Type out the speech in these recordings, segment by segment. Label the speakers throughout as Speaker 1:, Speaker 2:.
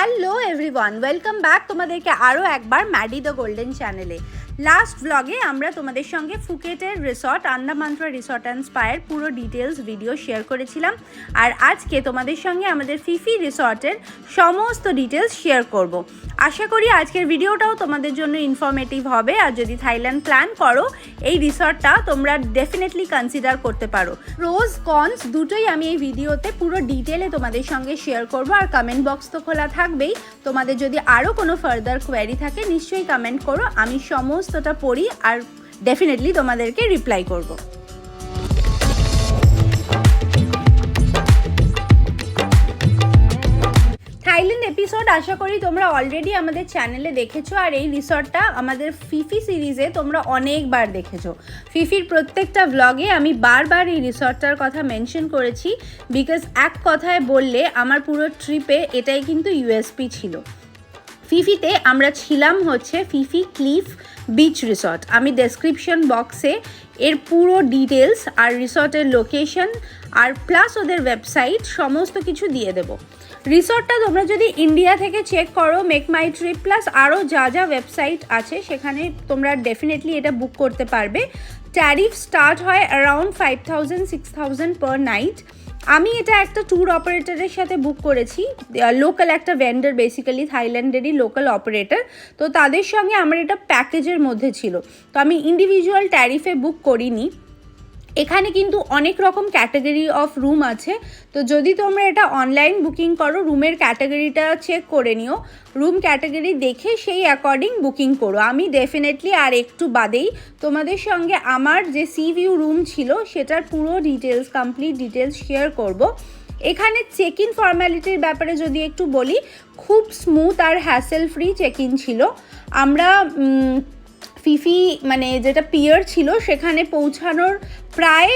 Speaker 1: Hello everyone, welcome back তোমাদেরকে আরও একবার ম্যাডি দ্য গোল্ডেন চ্যানেলে। লাস্ট ব্লগে আমরা তোমাদের সঙ্গে ফুকেটের রিসর্ট আন্দামান্ত্রা রিসর্ট অ্যান্ড স্পায়ের পুরো ডিটেলস ভিডিও শেয়ার করেছিলাম, আর আজকে তোমাদের সঙ্গে আমাদের ফিফি রিসর্টের সমস্ত ডিটেলস শেয়ার করব। আশা করি আজকের ভিডিওটাও তোমাদের জন্য ইনফরমেটিভ হবে, আর যদি থাইল্যান্ড প্ল্যান করো এই রিসর্টটা তোমরা ডেফিনেটলি কনসিডার করতে পারো। প্রোজ কনস দুটোই আমি এই ভিডিওতে পুরো ডিটেলে তোমাদের সঙ্গে শেয়ার করব, আর কমেন্ট বক্স তো খোলা থাকবেই। তোমাদের যদি আরও কোনো ফার্দার কোয়ারি থাকে নিশ্চয়ই কমেন্ট করো, আমি সমস্তটা পড়ি আর ডেফিনেটলি তোমাদেরকে রিপ্লাই করব। থাইল্যান্ড এপিসোড আশা করি তোমরা অলরেডি আমাদের চ্যানেলে দেখেছো, আর এই রিসর্টটা আমাদের ফিফি সিরিজে তোমরা অনেকবার দেখেছো। ফিফির প্রত্যেকটা ভ্লগে আমি বারবার এই রিসর্টটার কথা মেনশন করেছি, বিকজ এক কথায় বললে আমার পুরো ট্রিপে এটাই কিন্তু ইউএসপি ছিল। ফিফিতে আমরা ছিলাম হচ্ছে ফিফি ক্লিফ বিচ রিসর্ট। আমি ডেসক্রিপশন বক্সে এর পুরো ডিটেলস আর রিসর্টের লোকেশন আর প্লাস ওদের ওয়েবসাইট সমস্ত কিছু দিয়ে দেবো। রিসর্টটা তোমরা যদি ইন্ডিয়া থেকে চেক করো মেক মাই ট্রিপ প্লাস আরও যা যা ওয়েবসাইট আছে সেখানে তোমরা ডেফিনেটলি এটা বুক করতে পারবে। ট্যারিফ স্টার্ট হয় অ্যারাউন্ড 5,000-6,000 পার নাইট। আমি এটা একটা ট্যুর অপারেটরের সাথে বুক করেছি, লোকাল একটা ভেন্ডার, বেসিক্যালি থাইল্যান্ডেরই লোকাল অপারেটর। তো তাদের সঙ্গে আমার এটা প্যাকেজের মধ্যে ছিল, তো আমি ইন্ডিভিজুয়াল ট্যারিফে বুক করিনি। এখানে কিন্তু অনেক রকম ক্যাটাগরি অফ রুম আছে, তো যদি তোমরা এটা অনলাইন বুকিং করো রুমের ক্যাটাগরিটা চেক করে নিও, রুম ক্যাটাগরি দেখে সেই অ্যাকর্ডিং বুকিং করো। আমি ডেফিনেটলি আর একটু বাদেই তোমাদের সঙ্গে আমার যে সি ভিউ রুম ছিল সেটার পুরো ডিটেলস, কমপ্লিট ডিটেলস শেয়ার করব। এখানে চেক ইন ফর্ম্যালিটির ব্যাপারে যদি একটু বলি, খুব স্মুথ আর হ্যাসেল ফ্রি চেক ইন ছিল। আমরা ফিফি মানে যেটা পিয়ার ছিল সেখানে পৌঁছানোর প্রায়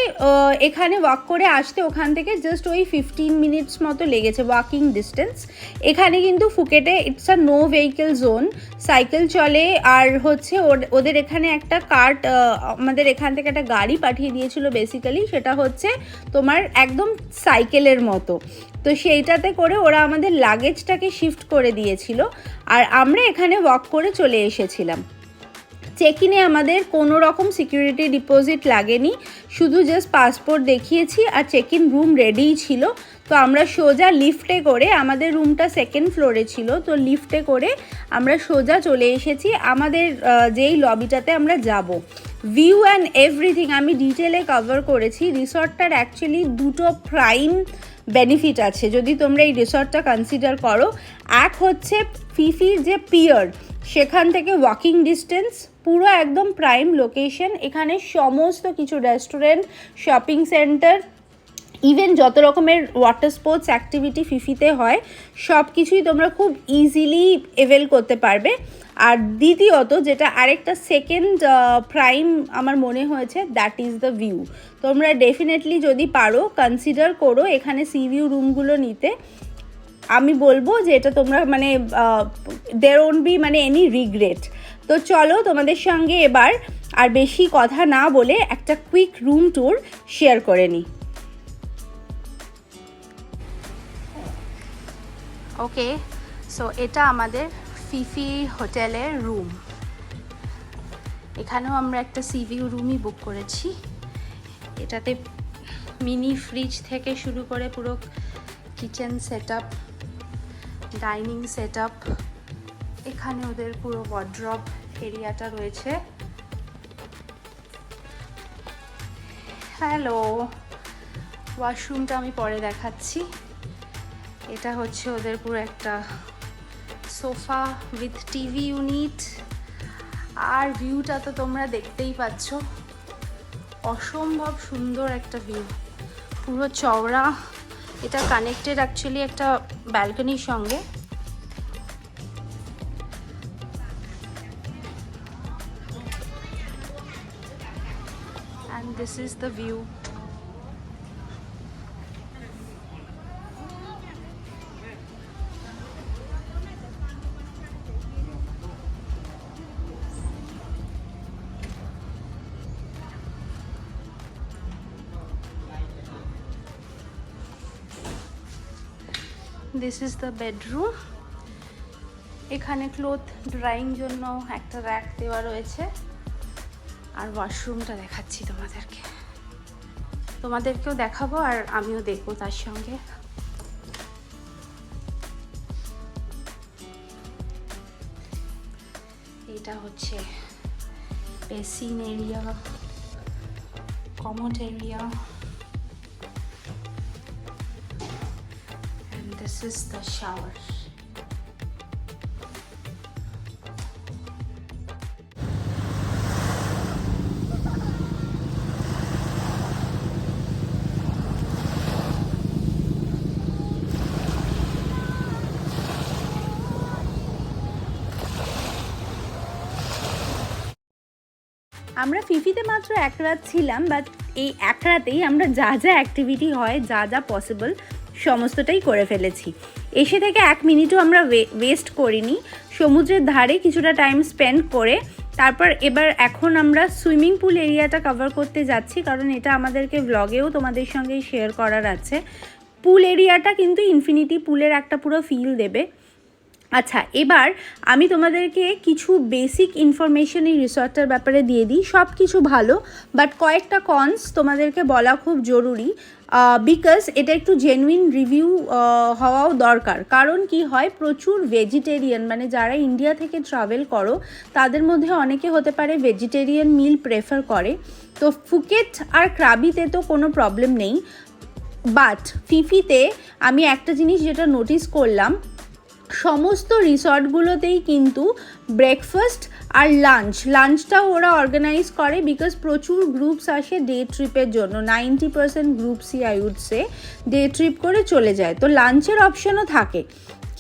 Speaker 1: এখানে ওয়াক করে আসতে ওখান থেকে জাস্ট ওই 15 মিনিটস মতো লেগেছে, ওয়াকিং ডিস্টেন্স। এখানে কিন্তু ফুকেটে it's a no vehicle zone, cycle চলে। আর হচ্ছে ওদের এখানে একটা কার্ট, আমাদের এখান থেকে একটা গাড়ি পাঠিয়ে দিয়েছিল বেসিক্যালি, সেটা হচ্ছে তোমার একদম সাইকেলের মতো। তো সেইটাতে করে ওরা আমাদের লাগেজটাকে শিফট করে দিয়েছিল, আর আমরা এখানে ওয়াক করে চলে এসেছিলাম। চেক ইনে আমাদের কোনো রকম সিকিউরিটি ডিপোজিট লাগেনি, শুধু জাস্ট পাসপোর্ট দেখিয়েছি আর চেক ইন রুম রেডিই ছিল। তো আমরা সোজা লিফটে করে, আমাদের রুমটা সেকেন্ড ফ্লোরে ছিল, তো লিফটে করে আমরা সোজা চলে এসেছি আমাদের যেই লবিটাতে আমরা যাব। ভিউ অ্যান্ড এভরিথিং আমি ডিটেলে কভার করেছি। রিসর্টটার অ্যাকচুয়ালি দুটো প্রাইম বেনিফিট আছে যদি তোমরা এই রিসর্টটা কনসিডার করো। এক হচ্ছে ফিফির যে পিয়ার সেখান থেকে ওয়াকিং ডিস্টেন্স, পুরো একদম প্রাইম লোকেশন। এখানে সমস্ত কিছু রেস্টুরেন্ট, শপিং সেন্টার, ইভেন যত রকমের ওয়াটার স্পোর্টস অ্যাক্টিভিটি ফিফিতে হয় সব কিছুই তোমরা খুব ইজিলি এভেল করতে পারবে। আর দ্বিতীয়ত যেটা আরেকটা সেকেন্ড প্রাইম আমার মনে হয়েছে, দ্যাট ইজ দ্য ভিউ। তোমরা ডেফিনেটলি যদি পারো কনসিডার করো এখানে সি ভিউ রুমগুলো নিতে। আমি বলবো যে এটা তোমরা মানে দেয়ার ওন্ট বি মানে এনি রিগ্রেট। তো চলো তোমাদের সঙ্গে এবার আর বেশি কথা না বলে একটা কুইক রুম ট্যুর শেয়ার করে নিই। ওকে, সো এটা আমাদের ফিফি হোটেলের রুম। এখানেও আমরা একটা সি ভিউ রুমই বুক করেছি। এটাতে মিনি ফ্রিজ থেকে শুরু করে পুরো kitchen set up, dining set up, এখানে ওদের পুরো ওয়ার্ড্রব এরিয়াটা রয়েছে। হ্যালো, ওয়াশরুমটা আমি পরে দেখাচ্ছি। এটা হচ্ছে ওদের পুরো একটা সোফা উইথ টিভি ইউনিট, আর ভিউটা তো তোমরা দেখতেই পাচ্ছ, অসম্ভব সুন্দর একটা ভিউ, পুরো চওড়া। এটা কানেক্টেড অ্যাকচুয়ালি একটা ব্যালকনির সঙ্গে। And this is the view. This is the bedroom. এখানে ক্লোথ ড্রাইং জন্য একটা র্যাক দেওয়া রয়েছে। আর ওয়াশরুমটা দেখাচ্ছি তোমাদেরকেও দেখাবো আর আমিও দেখবো তার সঙ্গে। এটা হচ্ছে basin area, commode area, and this is the shower. আমরা ফিফিতে মাত্র এক রাত ছিলাম, বাট এই এক রাতেই আমরা যা যা অ্যাক্টিভিটি হয়, যা যা পসিবল সমস্তটাই করে ফেলেছি। এসে থেকে এক মিনিটও আমরা ওয়েস্ট করিনি। সমুদ্রের ধারে কিছুটা টাইম স্পেন্ড করে তারপর এখন আমরা সুইমিং পুল এরিয়াটা কভার করতে যাচ্ছি, কারণ এটা আমাদেরকে ব্লগেও তোমাদের সঙ্গে শেয়ার করার আছে। পুল এরিয়াটা কিন্তু ইনফিনিটি পুলের একটা পুরো ফিল দেবে। আচ্ছা, এবার আমি তোমাদেরকে কিছু বেসিক ইনফরমেশন এই রিসর্টটার ব্যাপারে দিয়ে দিই। সব কিছু ভালো, বাট কয়েকটা কনস তোমাদেরকে বলা খুব জরুরি, বিকজ এটা একটু জেনুইন রিভিউ হওয়াও দরকার। কারণ কি হয়, প্রচুর ভেজিটেরিয়ান, মানে যারা ইন্ডিয়া থেকে ট্রাভেল করো তাদের মধ্যে অনেকে হতে পারে ভেজিটেরিয়ান মিল প্রেফার করে। তো ফুকেট আর ক্রাবিতে তো কোনো প্রবলেম নেই, বাট ফিফিতে আমি একটা জিনিস যেটা নোটিস করলাম, সমস্ত রিসর্টগুলোতেই কিন্তু ব্রেকফাস্ট আর লাঞ্চটাও ওরা অর্গানাইজ করে, বিকজ প্রচুর গ্রুপস আসে ডে ট্রিপের জন্য। 90% গ্রুপসই I would say day trip করে চলে যায়, তো লাঞ্চের অপশনও থাকে।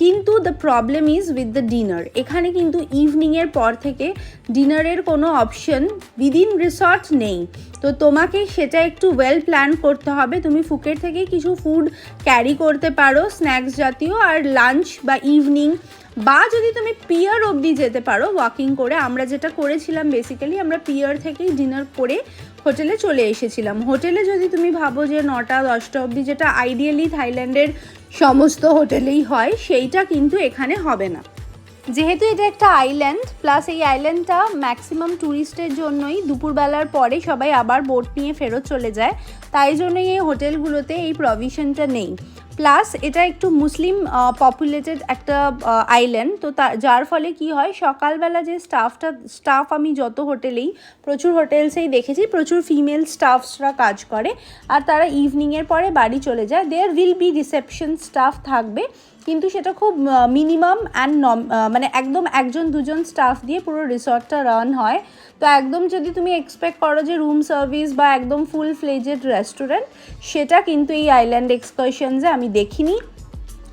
Speaker 1: কিন্তু the problem is with the dinner. এখানে কিন্তু ইভিনিংয়ের পর থেকে ডিনারের কোনো অপশন উইদিন রিসর্ট নেই, তো তোমাকে সেটা একটু ওয়েল প্ল্যান করতে হবে। তুমি ফুকেট থেকে কিছু ফুড ক্যারি করতে পারো, স্ন্যাক্স জাতীয়, আর লাঞ্চ বা ইভিনিং, বা যদি তুমি পিয়ার অবধি যেতে পারো ওয়াকিং করে। আমরা যেটা করেছিলাম বেসিক্যালি, আমরা পিয়ার থেকেই ডিনার করে হোটেলে চলে এসেছিলাম। হোটেলে যদি তুমি ভাবো যে 9টা-10টা অবধি, যেটা আইডিয়ালি থাইল্যান্ডের সমস্ত হোটেলেই হয়, সেইটা কিন্তু এখানে হবে না। যেহেতু এটা একটা আইল্যান্ড, প্লাস এই আইল্যান্ডটা ম্যাক্সিমাম ট্যুরিস্টের জন্যই দুপুরবেলার পরে সবাই আবার বোট নিয়ে ফেরত চলে যায়, তাই জন্যই এই হোটেলগুলোতে এই প্রভিশনটা নেই। প্লাস এটা একটু মুসলিম পপুলেটেড একটা আইল্যান্ড, তো যার ফলে কি হয়, সকালবেলা যে স্টাফ আমি যত হোটেলেই, প্রচুর হোটেলসেই দেখেছি প্রচুর ফিমেল স্টাফসরা কাজ করে, আর তারা ইভিনিংয়ের পরে বাড়ি চলে যায়। There will be reception staff থাকবে, কিন্তু সেটা খুব মিনিমাম অ্যান্ড মানে একদম 1-2জন স্টাফ দিয়ে পুরো রিসর্টটা রান হয়। তো একদম যদি তুমি এক্সপেক্ট করো যে রুম সার্ভিস বা একদম ফুল ফ্লেজেড রেস্টুরেন্ট, সেটা কিন্তু এই আইল্যান্ড এক্সকারশনসে আমি দেখিনি,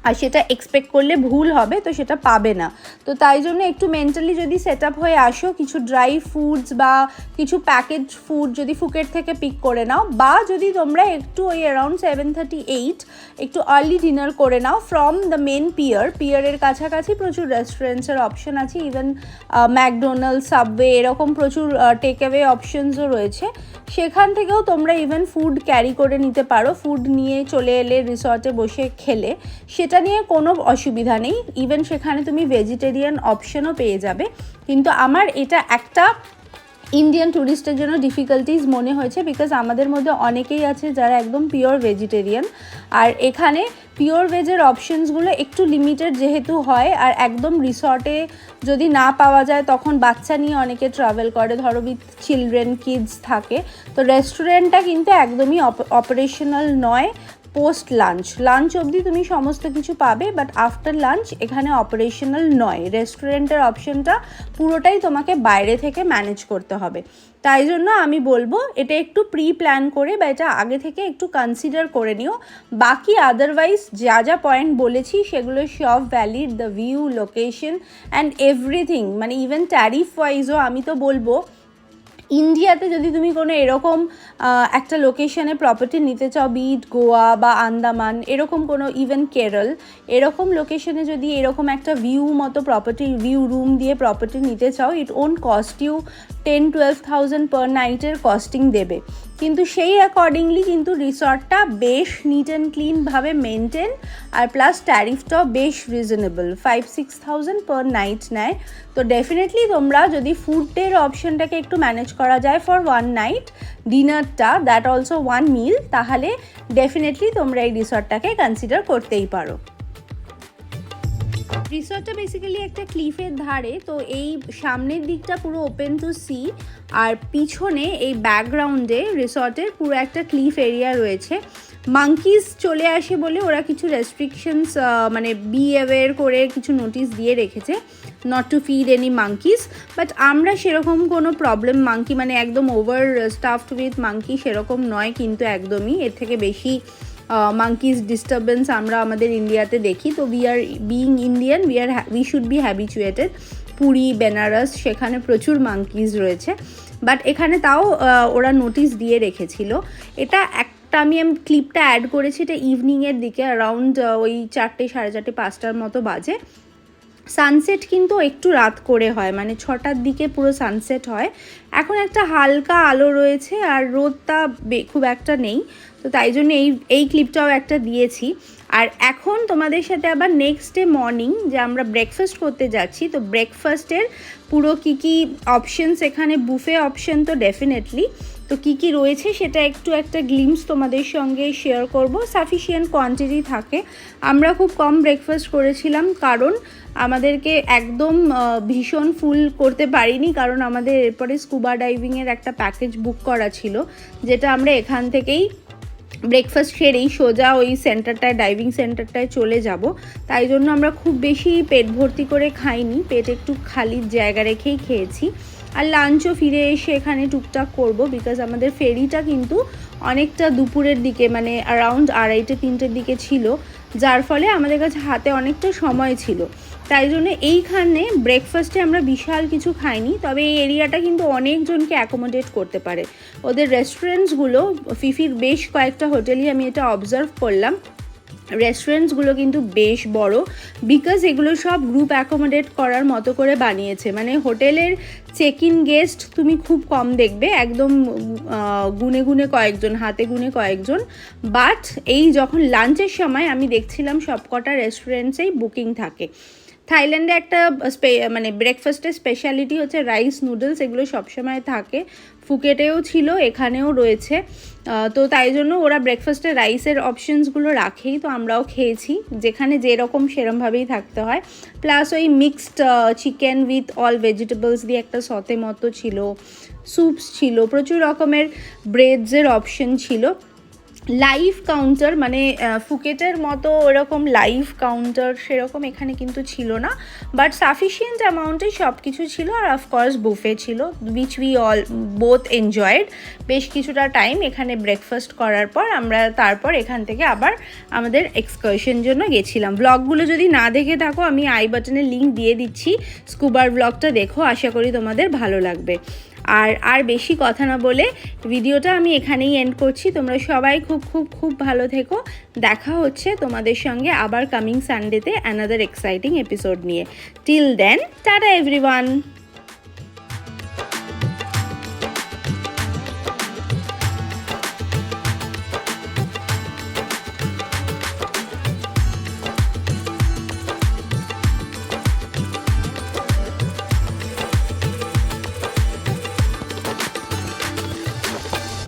Speaker 1: আর সেটা এক্সপেক্ট করলে ভুল হবে, তো সেটা পাবে না। তো তাই জন্য একটু মেন্টালি যদি সেট আপ হয়ে আসো, কিছু ড্রাই ফুডস বা কিছু প্যাকেজ ফুড যদি ফুকেট থেকে পিক করে নাও, বা যদি তোমরা একটু ওই অ্যারাউন্ড 7:30-8 একটু আর্লি ডিনার করে নাও ফ্রম দ্য মেন পিয়ারের কাছাকাছি প্রচুর রেস্টুরেন্টসের অপশন আছে, ইভেন ম্যাকডোনাল্ড, সাবওয়ে, এরকম প্রচুর টেক অ্যাওয়ে অপশনসও রয়েছে। সেখান থেকেও তোমরা ইভেন ফুড ক্যারি করে নিতে পারো, ফুড নিয়ে চলে এলে রিসর্টে বসে খেলে, সেটা নিয়ে কোনো অসুবিধা নেই। ইভেন সেখানে তুমি ভেজিটেরিয়ান অপশনও পেয়ে যাবে। কিন্তু আমার এটা একটা ইন্ডিয়ান ট্যুরিস্টের জন্য ডিফিকাল্টিস মনে হয়েছে, বিকজ আমাদের মধ্যে অনেকেই আছে যারা একদম পিওর ভেজিটেরিয়ান, আর এখানে পিওর ভেজের অপশনসগুলো একটু লিমিটেড যেহেতু হয়, আর একদম রিসর্টে যদি না পাওয়া যায় তখন বাচ্চা নিয়ে অনেকে ট্রাভেল করে, ধরো উইথ চিলড্রেন, কিডস থাকে, তো রেস্টুরেন্টটা কিন্তু একদমই অপারেশনাল নয়। পোস্ট লাঞ্চ অবধি তুমি সমস্ত কিছু পাবে, বাট আফটার লাঞ্চ এখানে অপারেশনাল নয়। রেস্টুরেন্টের অপশনটা পুরোটাই তোমাকে বাইরে থেকে ম্যানেজ করতে হবে। তাই জন্য আমি বলবো এটা একটু প্রি প্ল্যান করে বা এটা আগে থেকে একটু কনসিডার করে নিও। বাকি আদারওয়াইজ যা যা পয়েন্ট বলেছি সেগুলো সব valid, the view, location and everything, মানে ইভেন ট্যারিফ ওয়াইজও আমি তো বলবো ইন্ডিয়াতে যদি তুমি কোনো এরকম একটা লোকেশনে প্রপার্টি নিতে চাও, বিট গোয়া বা আন্দামান, এরকম কোনো, ইভেন কেরল, এরকম লোকেশনে যদি এরকম একটা ভিউ মতো প্রপার্টি, ভিউ রুম দিয়ে প্রপার্টি নিতে চাও, it won't cost you 10-12,000 per নাইটের কস্টিং দেবে। কিন্তু সেই অ্যাকর্ডিংলি কিন্তু রিসর্টটা বেশ নিট অ্যান্ড ক্লিনভাবে মেনটেন, আর প্লাস ট্যারিফটাও বেশ রিজনেবল, 5-6,000 পার নাইট নেয়। তো ডেফিনেটলি তোমরা যদি ফুডের অপশনটাকে একটু ম্যানেজ করা যায় ফর ওয়ান নাইট, ডিনারটা দ্যাট অলসো ওয়ান মিল, তাহলে ডেফিনেটলি তোমরা এই রিসর্টটাকে কনসিডার করতেই পারো। রিসর্টটা বেসিক্যালি একটা ক্লিফের ধারে, তো এই সামনের দিকটা পুরো ওপেন টু সি, আর পিছনে এই ব্যাকগ্রাউন্ডে রিসর্টের পুরো একটা ক্লিফ এরিয়া রয়েছে। মাঙ্কিজ চলে আসে বলে ওরা কিছু রেস্ট্রিকশনস মানে বি অ্যাওয়্যার করে কিছু নোটিশ দিয়ে রেখেছে, not to feed any monkeys, but আমরা সেরকম কোনো প্রবলেম মাঙ্কি মানে একদম ওভার স্টাফড উইথ মাঙ্কি সেরকম নয়, কিন্তু একদমই এর থেকে বেশি মাঙ্কিজ ডিস্টারবেন্স আমরা আমাদের ইন্ডিয়াতে দেখি। তো we are being Indian, we should be habituated. Puri, Benares সেখানে প্রচুর মাঙ্কিজ রয়েছে, বাট এখানে তাও ওরা নোটিশ দিয়ে রেখেছিল। এটা একটা আমি ক্লিপটা অ্যাড করেছি, এটা ইভিনিংয়ের দিকে অ্যারাউন্ড ওই 4টে, 4:30, 5টার মতো বাজে। সানসেট কিন্তু একটু রাত করে হয়, মানে 6টার দিকে পুরো সানসেট হয়। এখন একটা হালকা আলো রয়েছে আর রোদটা খুব একটা নেই, তো তাই জন্য এই ক্লিপটাও একটা দিয়েছি। আর এখন তোমাদের সাথে আবার নেক্সট ডে মর্নিং যে আমরা ব্রেকফাস্ট করতে যাচ্ছি, তো ব্রেকফাস্টের পুরো কী কী অপশানস, এখানে বুফে অপশান তো ডেফিনেটলি, তো কী কী রয়েছে সেটা একটু একটা গ্লিমস তোমাদের সঙ্গে শেয়ার করব। সাফিসিয়েন্ট কোয়ান্টিটি থাকে, আমরা খুব কম ব্রেকফাস্ট করেছিলাম কারণ আমাদেরকে একদম ভীষণ ফুল করতে পারিনি, কারণ আমাদের এরপরে স্কুবা ডাইভিংয়ের একটা প্যাকেজ বুক করা ছিল, যেটা আমরা এখান থেকেই ব্রেকফাস্ট সেরেই সোজা ওই সেন্টারটায়, ডাইভিং সেন্টারটায় চলে যাব। তাই জন্য আমরা খুব বেশি পেট ভর্তি করে খাইনি, পেট একটু খালি জায়গা রেখেই খেয়েছি। আর লাঞ্চও ফিরে এসে এখানে টুকটাক করব, বিকজ আমাদের ফেরিটা কিন্তু অনেকটা দুপুরের দিকে, মানে অ্যারাউন্ড 2:30-3টের দিকে ছিল, যার ফলে আমাদের কাছে হাতে অনেকটা সময় ছিল। তাই জন্য এইখানে ব্রেকফাস্টে আমরা বিশাল কিছু খাইনি, তবে এই এরিয়াটা কিন্তু অনেকজনকে অ্যাকোমোডেট করতে পারে। ওদের রেস্টুরেন্টসগুলো, ফিফির বেশ কয়েকটা হোটেলই আমি এটা অবজার্ভ করলাম, রেস্টুরেন্টসগুলো কিন্তু বেশ বড়, বিকজ এগুলো সব গ্রুপ অ্যাকোমোডেট করার মতো করে বানিয়েছে। মানে হোটেলের চেক ইন গেস্ট তুমি খুব কম দেখবে, একদম গুনে গুনে কয়েকজন, হাতে গুনে কয়েকজন। বাট এই যখন লাঞ্চের সময় আমি দেখছিলাম সবকটা রেস্টুরেন্টসেই বুকিং থাকে। থাইল্যান্ডে একটা মানে ব্রেকফাস্টের স্পেশালিটি হচ্ছে রাইস নুডলস, এগুলো সবসময় থাকে, ফুকেটেও ছিল, এখানেও রয়েছে। তো তাই জন্য ওরা ব্রেকফাস্টে রাইসের অপশানসগুলো রাখেই, তো আমরাও খেয়েছি, যেখানে যেরকম সেরমভাবেই থাকতে হয়। প্লাস ওই mixed chicken with all vegetables দিয়ে একটা সতে মতো ছিল, স্যুপস ছিল, প্রচুর রকমের ব্রেডসের অপশান ছিল। লাইভ কাউন্টার মানে ফুকেটের মতো ওরকম লাইভ কাউন্টার সেরকম এখানে কিন্তু ছিল না, বাট সাফিসিয়েন্ট অ্যামাউন্টে সব কিছু ছিল। আর অফকোর্স বুফে ছিল, which we all both enjoyed. বেশ কিছুটা টাইম এখানে ব্রেকফাস্ট করার পর আমরা তারপর এখান থেকে আবার আমাদের এক্সকারশন জন্য গেছিলাম। ব্লগগুলো যদি না দেখে থাকো, আমি আই বাটনে লিঙ্ক দিয়ে দিচ্ছি, স্কুবার ব্লগটা দেখো, আশা করি তোমাদের ভালো লাগবে। আর বেশি কথা না বলে ভিডিওটা আমি এখানেই এন্ড করছি। তোমরা সবাই খুব খুব খুব ভালো থেকো। দেখা হচ্ছে তোমাদের সঙ্গে আবার কামিং সানডেতে অ্যানাদার এক্সাইটিং এপিসোড নিয়ে। Till then, tata everyone.